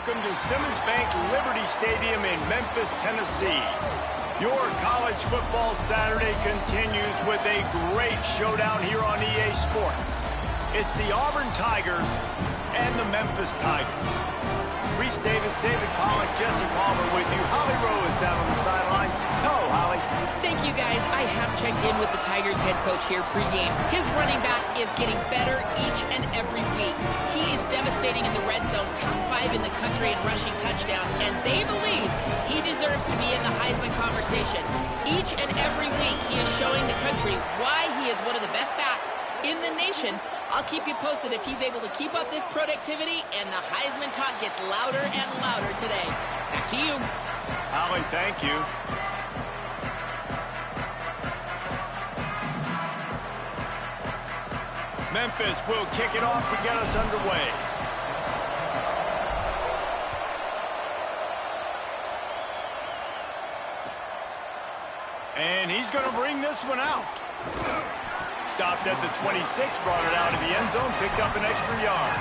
welcome to Simmons Bank Liberty Stadium in Memphis, Tennessee. Your college football Saturday continues with a great showdown here on EA Sports. It's the Auburn Tigers and the Memphis Tigers. Reese Davis, David Pollack, Jesse Palmer with you. Holly Rowe is down on the sideline. Hello, Holly. Thank you, guys. I have checked in with the Tigers head coach here pregame. His running back is getting better each and every week. He is devastating in the red zone, top 5 in the country in rushing touchdowns, and they believe he deserves to be in the Heisman conversation. Each and every week, he is showing the country why he is one of the best backs in the nation. I'll keep you posted if he's able to keep up this productivity, and the Heisman talk gets louder and louder today. Back to you. Holly, thank you. Memphis will kick it off to get us underway. And he's going to bring this one out. Stopped at the 26, brought it out of the end zone, picked up an extra yard.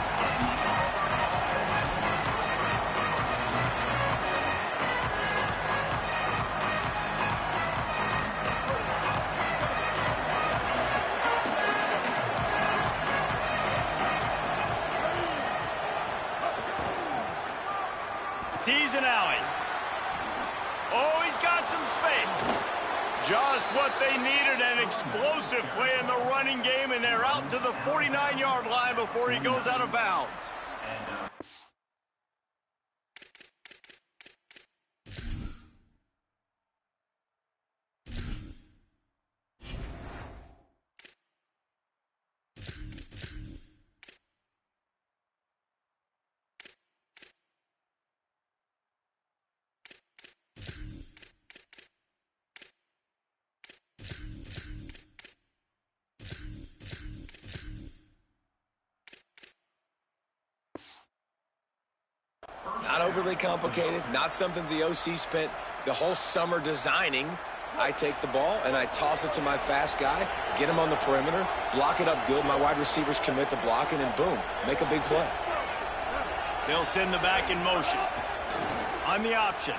Sees an alley. Oh, he's got some space. Just what they needed, an explosive play in the running game, and they're out to the 49-yard line before he goes out of bounds. Not overly complicated, not something the OC spent the whole summer designing. I take the ball and I toss it to my fast guy, get him on the perimeter, block it up good. My wide receivers commit to blocking, and boom, make a big play. They'll send the back in motion. On the option.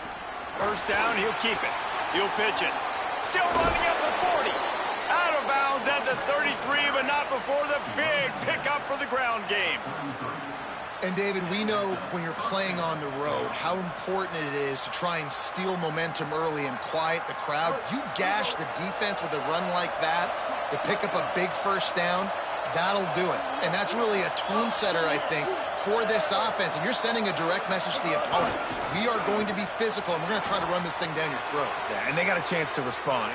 First down, he'll keep it. He'll pitch it. Still running at the 40. Out of bounds at the 33, but not before the big pickup for the ground game. And, David, we know when you're playing on the road how important it is to try and steal momentum early and quiet the crowd. You gash the defense with a run like that to pick up a big first down, that'll do it. And that's really a tone setter, I think, for this offense. And you're sending a direct message to the opponent. We are going to be physical, and we're going to try to run this thing down your throat. Yeah, and they got a chance to respond.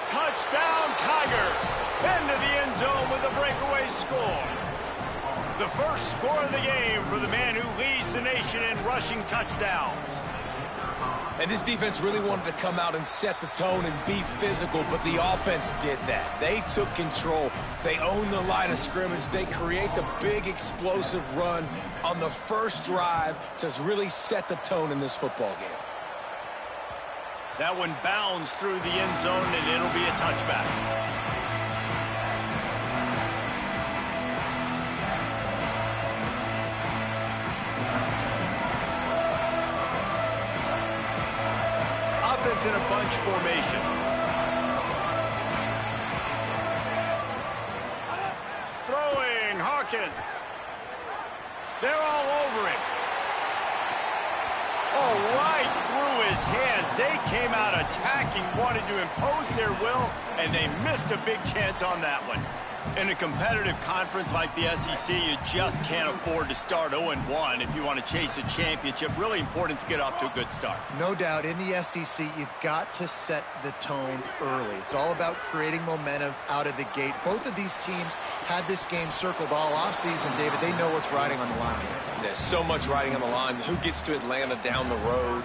Touchdown, Tigers! Into the end zone with a breakaway score. The first score of the game for the man who leads the nation in rushing touchdowns. And this defense really wanted to come out and set the tone and be physical, but the offense did that. They took control. They owned the line of scrimmage. They create the big explosive run on the first drive to really set the tone in this football game. That one bounds through the end zone, and it'll be a touchback. Offense in a bunch formation. Throwing, Hawkins. They're all over him. Oh, right through his hands. They came out attacking, wanted to impose their will, and they missed a big chance on that one. In a competitive conference like the SEC, you just can't afford to start 0-1 if you want to chase a championship. Really important to get off to a good start. No doubt, in the SEC, you've got to set the tone early. It's all about creating momentum out of the gate. Both of these teams had this game circled all offseason, David. They know what's riding on the line here. There's so much riding on the line. Who gets to Atlanta down the road?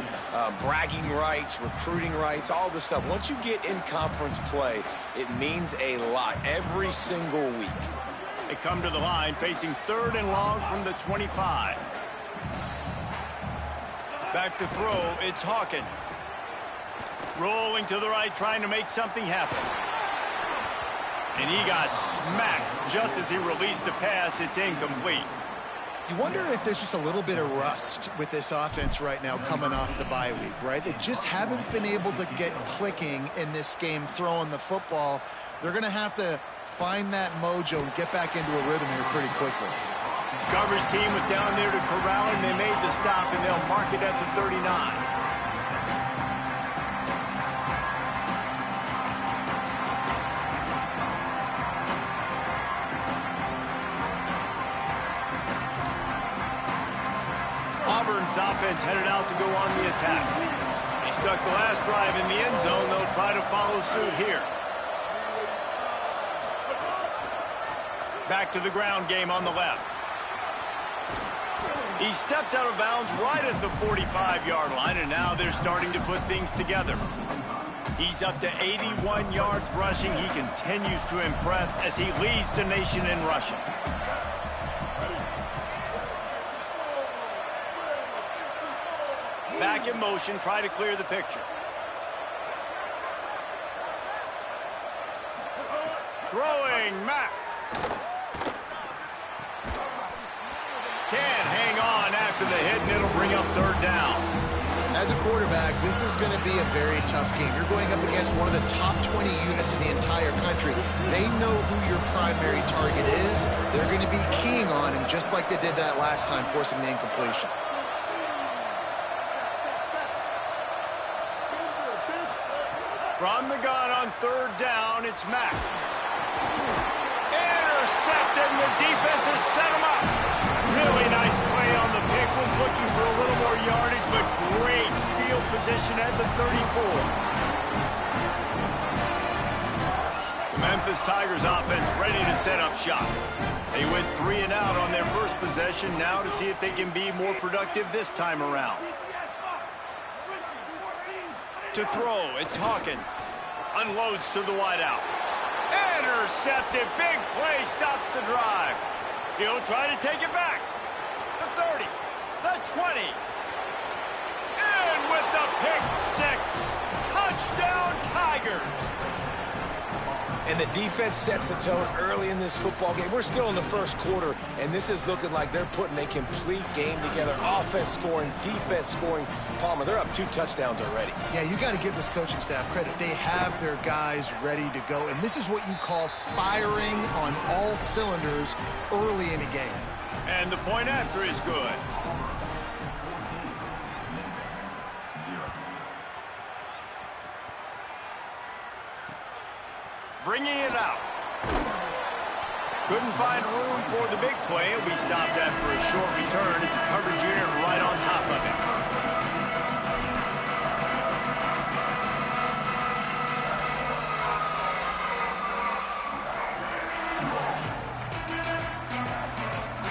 Bragging rights, recruiting rights, all this stuff. Once you get in conference play, it means a lot every single week. They come to the line facing 3rd and long from the 25. Back to throw, it's Hawkins. Rolling to the right, trying to make something happen. And he got smacked just as he released the pass. It's incomplete. You wonder if there's just a little bit of rust with this offense right now coming off the bye week, right? They just haven't been able to get clicking in this game throwing the football. They're going to have to find that mojo and get back into a rhythm here pretty quickly. Coverage team was down there to corral him. They made the stop, and they'll mark it at the 39. Auburn's offense headed out to go on the attack. They stuck the last drive in the end zone. They'll try to follow suit here. Back to the ground game on the left. He steps out of bounds right at the 45-yard line, and now they're starting to put things together. He's up to 81 yards rushing. He continues to impress as he leads the nation in rushing. Back in motion, try to clear the picture. Throwing, Mack. Can't hang on after the hit, and it'll bring up third down. As a quarterback, this is going to be a very tough game. You're going up against one of the top 20 units in the entire country. They know who your primary target is. They're going to be keying on him, just like they did that last time, forcing the incompletion. From the gun on third down, it's Mack. Intercepted, and the defense has set him up. Really nice play on the pick. Was looking for a little more yardage, but great field position at the 34. The Memphis Tigers offense ready to set up shop. They went 3 and out on their first possession, now to see if they can be more productive this time around. To throw, it's Hawkins. Unloads to the wideout. Intercepted. Big play stops the drive. He'll try to take it back. The 30. The 20. And with the pick six. Touchdown Tigers. And the defense sets the tone early in this football game. We're still in the first quarter, and this is looking like they're putting a complete game together. Offense scoring, defense scoring. Palmer, they're up 2 touchdowns already. Yeah, you got to give this coaching staff credit. They have their guys ready to go, and this is what you call firing on all cylinders early in a game. And the point after is good. Bringing it out. Couldn't find room for the big play. It'll be stopped after a short return. It's a coverage unit right on top of it.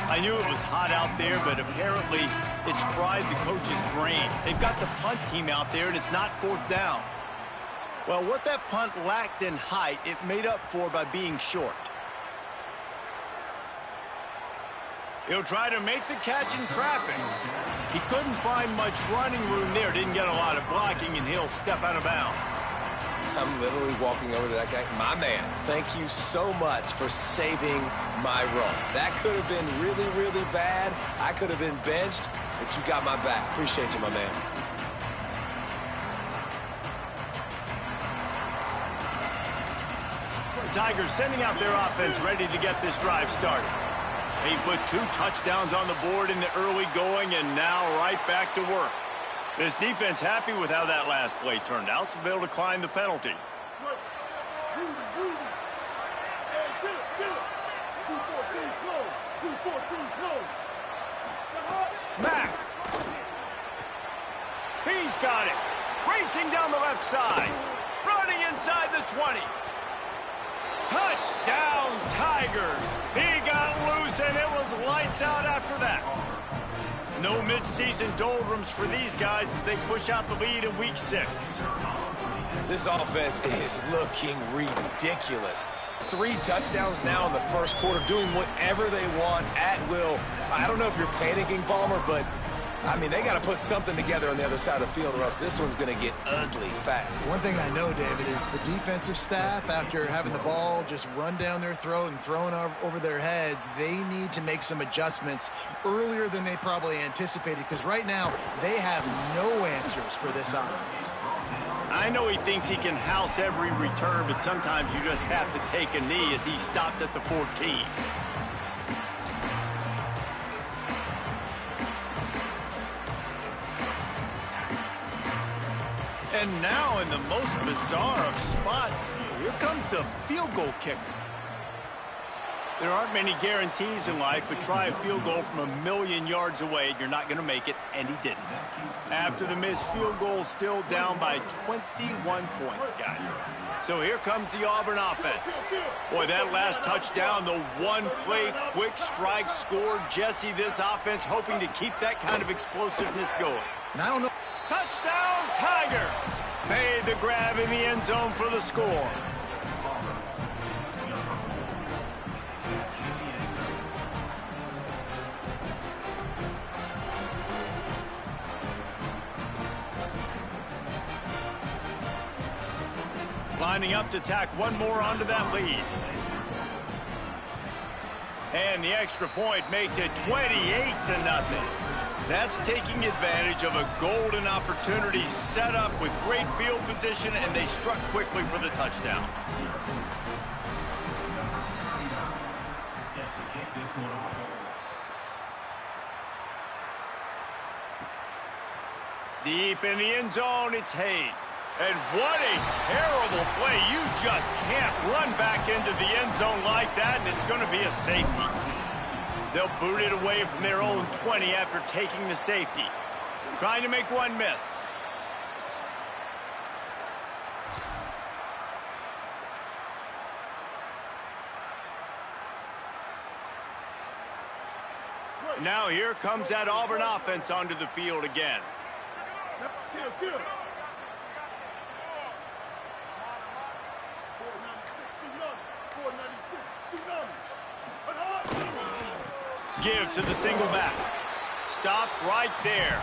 I knew it was hot out there, but apparently it's fried the coach's brain. They've got the punt team out there, and it's not 4th down. Well, what that punt lacked in height, it made up for by being short. He'll try to make the catch in traffic. He couldn't find much running room there. Didn't get a lot of blocking, and he'll step out of bounds. I'm literally walking over to that guy. My man, thank you so much for saving my run. That could have been really, really bad. I could have been benched, but you got my back. Appreciate you, my man. Tigers sending out their offense ready to get this drive started. They put 2 touchdowns on the board in the early going, and now right back to work. This defense happy with how that last play turned out, so they'll decline the penalty. Mack. He's got it. Racing down the left side. Running inside the 20. Touchdown, Tigers. He got loose, and it was lights out after that. No midseason doldrums for these guys as they push out the lead in Week 6. This offense is looking ridiculous. 3 touchdowns now in the first quarter, doing whatever they want at will. I don't know if you're panicking, Palmer, but I mean, they got to put something together on the other side of the field or else this one's going to get ugly fast. One thing I know, David, is the defensive staff, after having the ball just run down their throat and thrown over their heads, they need to make some adjustments earlier than they probably anticipated, because right now they have no answers for this offense. I know he thinks he can house every return, but sometimes you just have to take a knee as he stopped at the 14. And now in the most bizarre of spots, here comes the field goal kicker. There aren't many guarantees in life, but try a field goal from 1,000,000 yards away and you're not going to make it, and he didn't. After the missed field goal, still down by 21 points, guys. So here comes the Auburn offense. Boy, that last touchdown, the one-play quick strike scored. Jesse, this offense hoping to keep that kind of explosiveness going. And I don't know. Touchdown, Tigers! Made the grab in the end zone for the score. Lining up to tack one more onto that lead. And the extra point makes it 28-0. That's taking advantage of a golden opportunity set up with great field position, and they struck quickly for the touchdown. Deep in the end zone, it's Hayes. And what a terrible play. You just can't run back into the end zone like that, and it's going to be a safety. They'll boot it away from their own 20 after taking the safety. Trying to make one miss. Now here comes that Auburn offense onto the field again. Give to the single back. Stopped right there.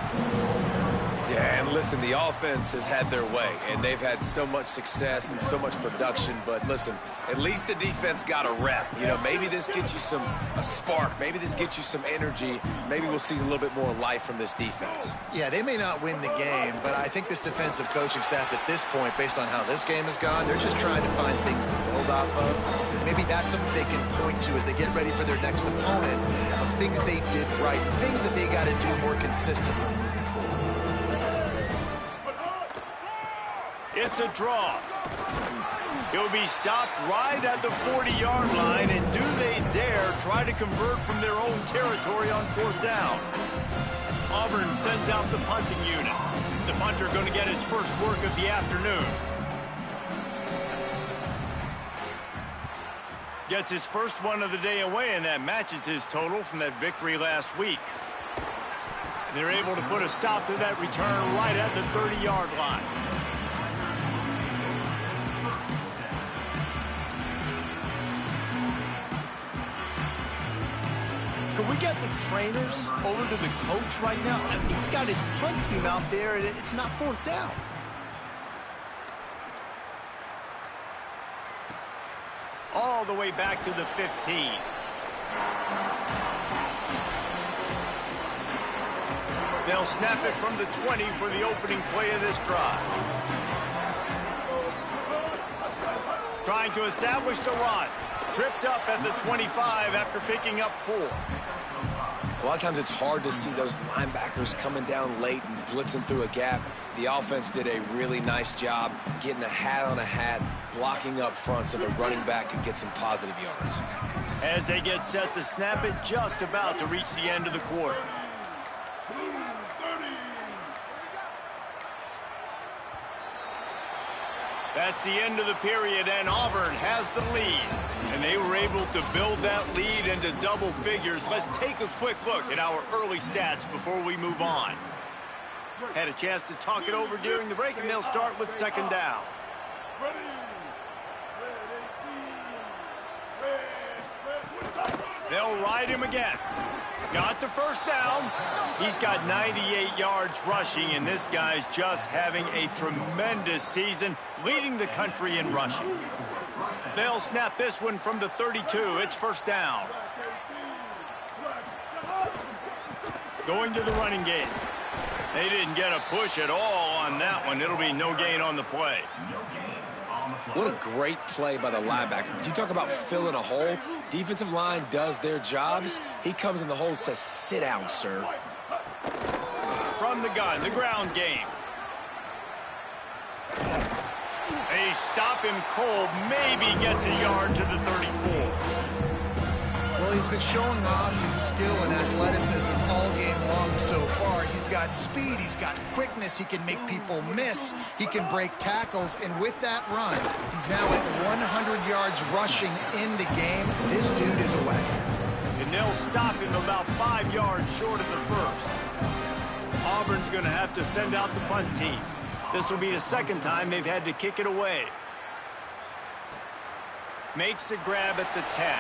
Yeah, and listen, the offense has had their way, and they've had so much success and so much production. But listen, at least the defense got a rep. You know, maybe this gets you a spark. Maybe this gets you some energy. Maybe we'll see a little bit more life from this defense. Yeah, they may not win the game, but I think this defensive coaching staff at this point, based on how this game has gone, they're just trying to find things to build off of. Maybe that's something they can point to as they get ready for their next opponent, of things they did right, things that they got to do more consistently moving forward. It's a draw. He'll be stopped right at the 40-yard line, and do they dare try to convert from their own territory on 4th down? Auburn sends out the punting unit. The punter going to get his first work of the afternoon. Gets his first one of the day away, and that matches his total from that victory last week. They're able to put a stop to that return right at the 30-yard line. Can we get the trainers over to the coach right now? I mean, he's got his punt team out there, and it's not 4th down. All the way back to the 15. They'll snap it from the 20 for the opening play of this drive. Trying to establish the run. Tripped up at the 25 after picking up 4. A lot of times it's hard to see those linebackers coming down late and blitzing through a gap. The offense did a really nice job getting a hat on a hat, blocking up front so the running back could get some positive yards. As they get set to snap it, just about to reach the end of the quarter. That's the end of the period, and Auburn has the lead. And they were able to build that lead into double figures. Let's take a quick look at our early stats before we move on. Had a chance to talk it over during the break, and they'll start with 2nd down. They'll ride him again. Got the first down. He's got 98 yards rushing, and this guy's just having a tremendous season, leading the country in rushing. They'll snap this one from the 32. It's first down. Going to the running game. They didn't get a push at all on that one. It'll be no gain on the play. What a great play by the linebacker. You talk about filling a hole. Defensive line does their jobs. He comes in the hole and says, sit down, sir. From the gun, the ground game. They stop him cold. Maybe gets a yard to the 34. Well, he's been showing off his skill and athleticism all game long so far. He's got speed, he's got quickness, he can make people miss, he can break tackles, and with that run, he's now at 100 yards rushing in the game. This dude is away. And they'll stop him about 5 yards short of the first. Auburn's going to have to send out the punt team. This will be the second time they've had to kick it away. Makes a grab at the 10.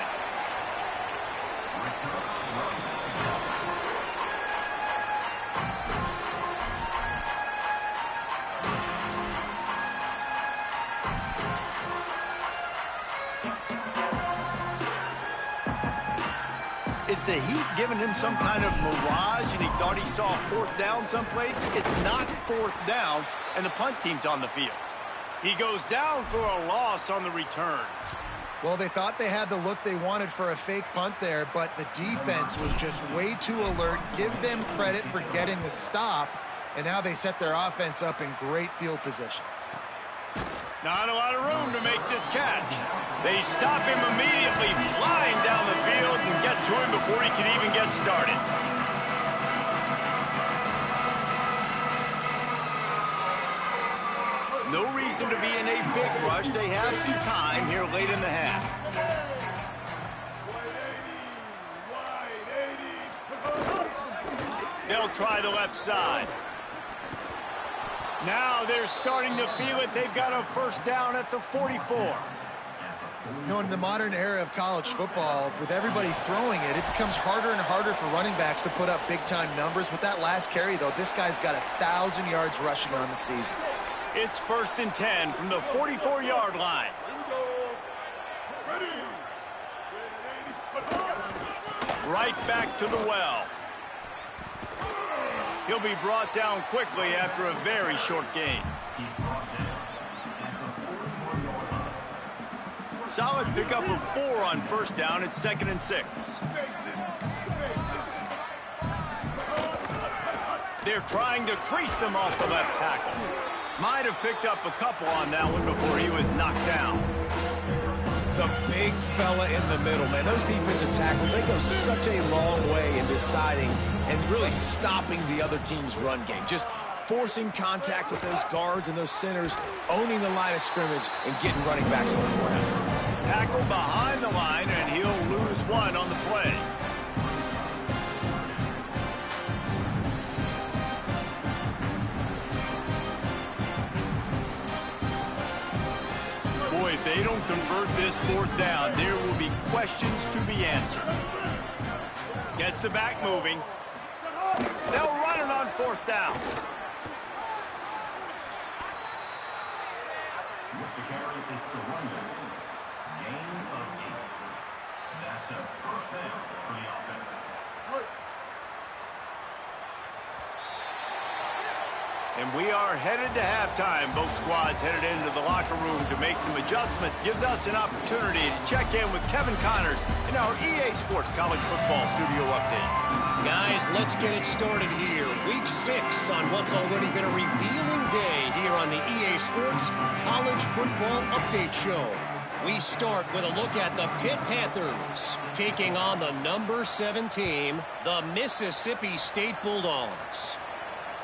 Is the heat giving him some kind of mirage and he thought he saw a fourth down someplace? It's not fourth down, and the punt team's on the field. He goes down for a loss on the return. Well, they thought they had the look they wanted for a fake punt there, but the defense was just way too alert. Give them credit for getting the stop, and now they set their offense up in great field position. Not a lot of room to make this catch. They stop him immediately, flying down the field, and get to him before he can even get started. No reason to be in a big rush. They have some time here late in the half. They'll try the left side. Now they're starting to feel it. They've got a first down at the 44. You know, in the modern era of college football, with everybody throwing it, it becomes harder and harder for running backs to put up big-time numbers. With that last carry, though, this guy's got 1,000 yards rushing on the season. It's first and 10 from the 44-yard line. Right back to the well. He'll be brought down quickly after a very short gain. Solid pickup of 4 on first down. It's 2nd and 6. They're trying to crease them off the left tackle. Might have picked up a couple on that one before he was knocked down. The big fella in the middle, man. Those defensive tackles, they go such a long way in deciding and really stopping the other team's run game. Just forcing contact with those guards and those centers, owning the line of scrimmage, and getting running backs on the ground. Tackle behind the line, and he'll lose one on the play. Boy, if they don't convert this fourth down, there will be questions to be answered. Gets the back moving. They'll run it on fourth down. With the carry, it's the running. Gain of 8. That's a first down for the offense. And we are headed to halftime. Both squads headed into the locker room to make some adjustments. Gives us an opportunity to check in with Kevin Connors in our EA Sports College Football Studio Update. Guys, let's get it started here. Week 6 on what's already been a revealing day here on the EA Sports College Football Update Show. We start with a look at the Pitt Panthers taking on the number 7 team, the Mississippi State Bulldogs.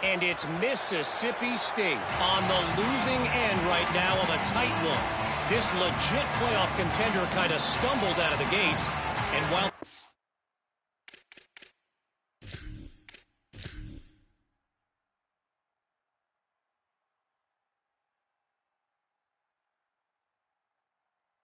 And it's Mississippi State on the losing end right now of a tight one. This legit playoff contender kind of stumbled out of the gates, and while